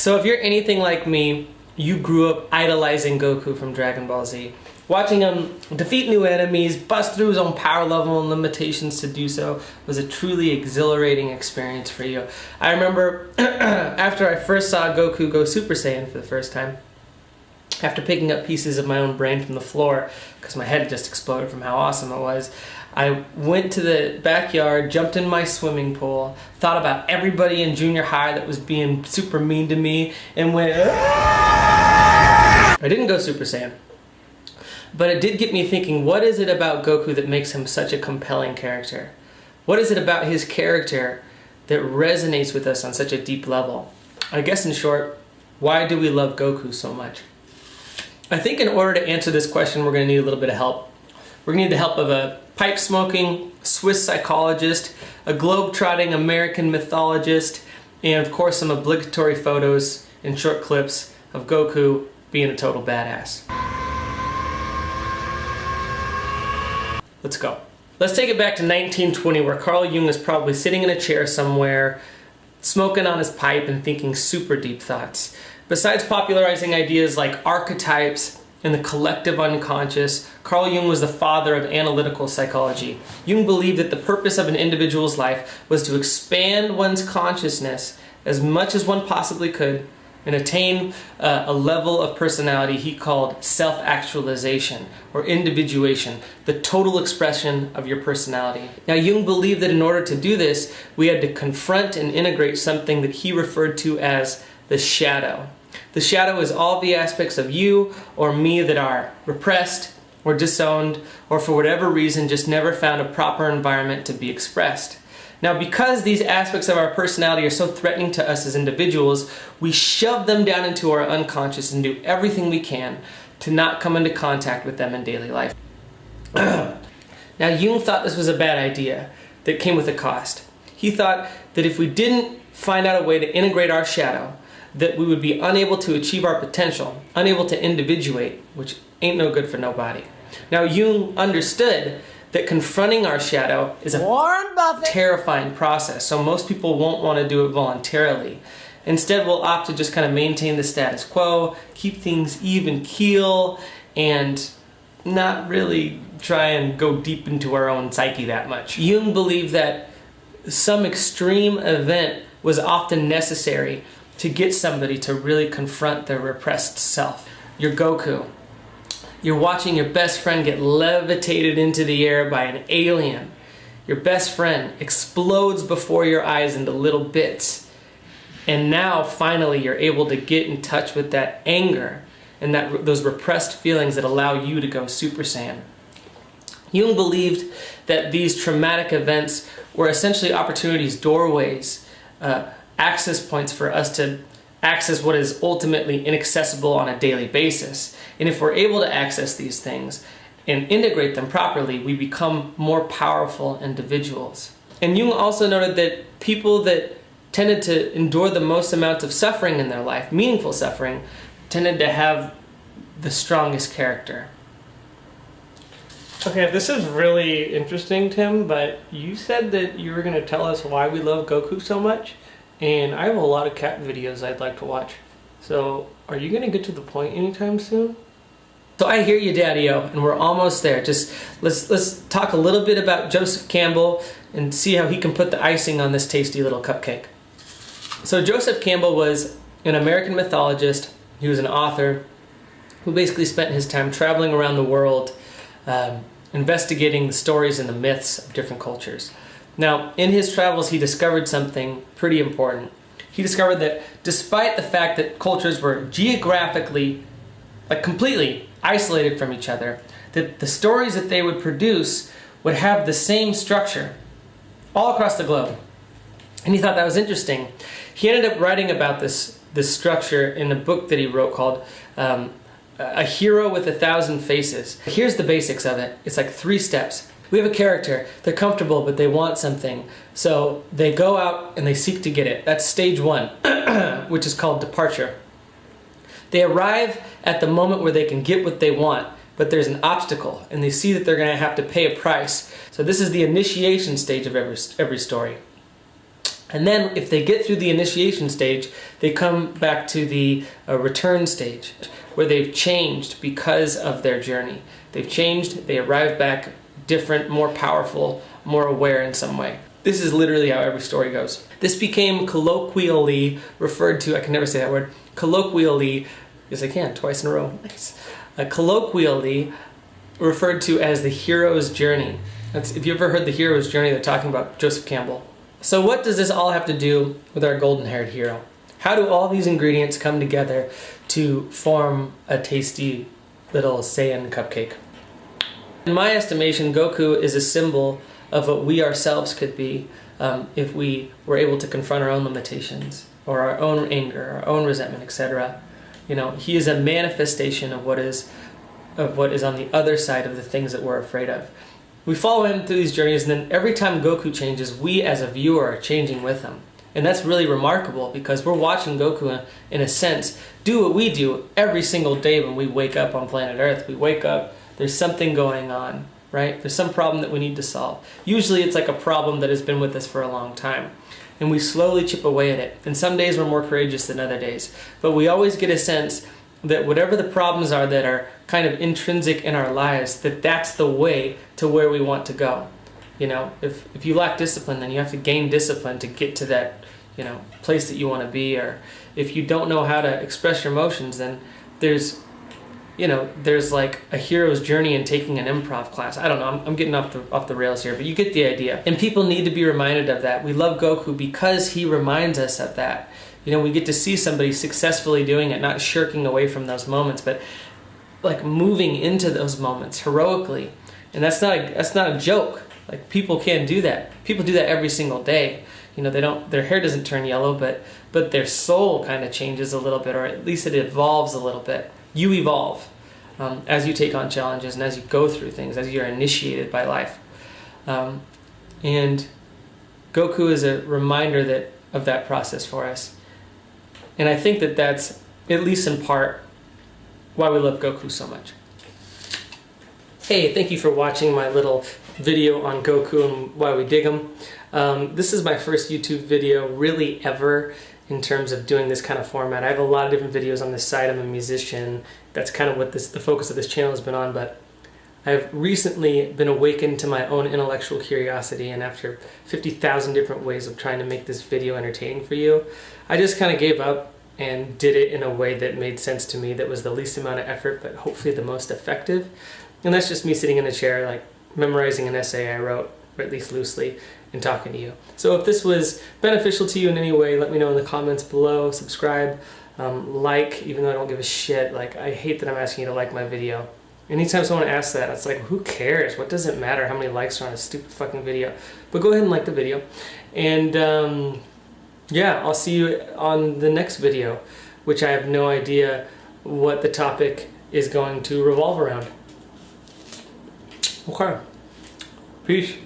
So if you're anything like me, you grew up idolizing Goku from Dragon Ball Z. Watching him defeat new enemies, bust through his own power level and limitations to do so was a truly exhilarating experience for you. I remember after I first saw Goku go Super Saiyan for the first time, after picking up pieces of my own brain from the floor, because my head just exploded from how awesome it was, I went to the backyard, jumped in my swimming pool, thought about everybody in junior high that was being super mean to me, and went, I didn't go Super Saiyan. But it did get me thinking, what is it about Goku that makes him such a compelling character? What is it about his character that resonates with us on such a deep level? I guess in short, why do we love Goku so much? I think in order to answer this question, we're going to need a little bit of help. We're going to need the help of a pipe-smoking Swiss psychologist, a globe-trotting American mythologist, and of course some obligatory photos and short clips of Goku being a total badass. Let's go. Let's take it back to 1920, where Carl Jung is probably sitting in a chair somewhere, smoking on his pipe and thinking super deep thoughts. Besides popularizing ideas like archetypes and the collective unconscious, Carl Jung was the father of analytical psychology. Jung believed that the purpose of an individual's life was to expand one's consciousness as much as one possibly could and attain a level of personality he called self-actualization or individuation, the total expression of your personality. Now, Jung believed that in order to do this, we had to confront and integrate something that he referred to as the shadow. The shadow is all the aspects of you or me that are repressed or disowned or for whatever reason just never found a proper environment to be expressed. Now, because these aspects of our personality are so threatening to us as individuals, we shove them down into our unconscious and do everything we can to not come into contact with them in daily life. Now, Jung thought this was a bad idea that came with a cost. He thought that if we didn't find out a way to integrate our shadow, that we would be unable to achieve our potential, unable to individuate, which ain't no good for nobody. Now, Jung understood that confronting our shadow is a terrifying process, so most people won't want to do it voluntarily. Instead, we'll opt to just kind of maintain the status quo, keep things even keel, and not really try and go deep into our own psyche that much. Jung believed that some extreme event was often necessary to get somebody to really confront their repressed self. Your Goku. You're watching your best friend get levitated into the air by an alien. Your best friend explodes before your eyes into little bits. And now, finally, you're able to get in touch with that anger and those repressed feelings that allow you to go Super Saiyan. Jung believed that these traumatic events were essentially opportunities, doorways, access points for us to access what is ultimately inaccessible on a daily basis. And if we're able to access these things and integrate them properly, we become more powerful individuals. And Jung also noted that people that tended to endure the most amount of suffering in their life, meaningful suffering, tended to have the strongest character. Okay, this is really interesting, Tim, but you said that you were going to tell us why we love Goku so much, and I have a lot of cat videos I'd like to watch. So, are you going to get to the point anytime soon? So I hear you, Daddy-O, and we're almost there. Just let's talk a little bit about Joseph Campbell and see how he can put the icing on this tasty little cupcake. So Joseph Campbell was an American mythologist. He was an author who basically spent his time traveling around the world, investigating the stories and the myths of different cultures. Now, in his travels, he discovered something pretty important. He discovered that despite the fact that cultures were geographically, completely isolated from each other, that the stories that they would produce would have the same structure all across the globe. And he thought that was interesting. He ended up writing about this structure in a book that he wrote called A Hero with 1,000 Faces. Here's the basics of it. It's like 3 steps. We have a character. They're comfortable, but they want something. So they go out and they seek to get it. That's stage 1, which is called departure. They arrive at the moment where they can get what they want, but there's an obstacle, and they see that they're going to have to pay a price. So this is the initiation stage of every story. And then if they get through the initiation stage, they come back to the return stage, where they've changed because of their journey. They've changed, they arrive back different, more powerful, more aware in some way. This is literally how every story goes. This became colloquially referred to, I can never say that word, colloquially, yes I can, twice in a row, nice. Colloquially referred to as the hero's journey. If you ever heard the hero's journey, they're talking about Joseph Campbell. So what does this all have to do with our golden-haired hero? How do all these ingredients come together to form a tasty little Saiyan cupcake? In my estimation, Goku is a symbol of what we ourselves could be if we were able to confront our own limitations, or our own anger, our own resentment, etc. He is a manifestation of what is on the other side of the things that we're afraid of. We follow him through these journeys, and then every time Goku changes, we as a viewer are changing with him. And that's really remarkable, because we're watching Goku, in a sense, do what we do every single day when we wake up on planet Earth. We wake up, there's something going on, right? There's some problem that we need to solve. Usually it's like a problem that has been with us for a long time. And we slowly chip away at it. And some days we're more courageous than other days. But we always get a sense that whatever the problems are that are kind of intrinsic in our lives, that's the way to where we want to go. If you lack discipline, then you have to gain discipline to get to that, place that you want to be. Or if you don't know how to express your emotions, then there's like a hero's journey in taking an improv class. I don't know, I'm getting off the rails here, but you get the idea. And people need to be reminded of that. We love Goku because he reminds us of that. We get to see somebody successfully doing it, not shirking away from those moments, but like moving into those moments heroically. And that's not a joke. Like, people can do that. People do that every single day. Their hair doesn't turn yellow, but their soul kind of changes a little bit, or at least it evolves a little bit. You evolve as you take on challenges and as you go through things, as you're initiated by life. And Goku is a reminder of that process for us. And I think that's, at least in part, why we love Goku so much. Hey, thank you for watching my little video on Goku and why we dig him. This is my first YouTube video really ever in terms of doing this kind of format. I have a lot of different videos on this side. I'm a musician. That's kind of what the focus of this channel has been on, but I've recently been awakened to my own intellectual curiosity, and after 50,000 different ways of trying to make this video entertaining for you, I just kind of gave up and did it in a way that made sense to me, that was the least amount of effort, but hopefully the most effective. And that's just me sitting in a chair, like memorizing an essay I wrote, or at least loosely, and talking to you. So if this was beneficial to you in any way, let me know in the comments below. Subscribe, like, even though I don't give a shit. Like, I hate that I'm asking you to like my video. Anytime someone asks that, it's like, who cares? What does it matter how many likes are on a stupid fucking video? But go ahead and like the video. And yeah, I'll see you on the next video, which I have no idea what the topic is going to revolve around. Okay. Peace.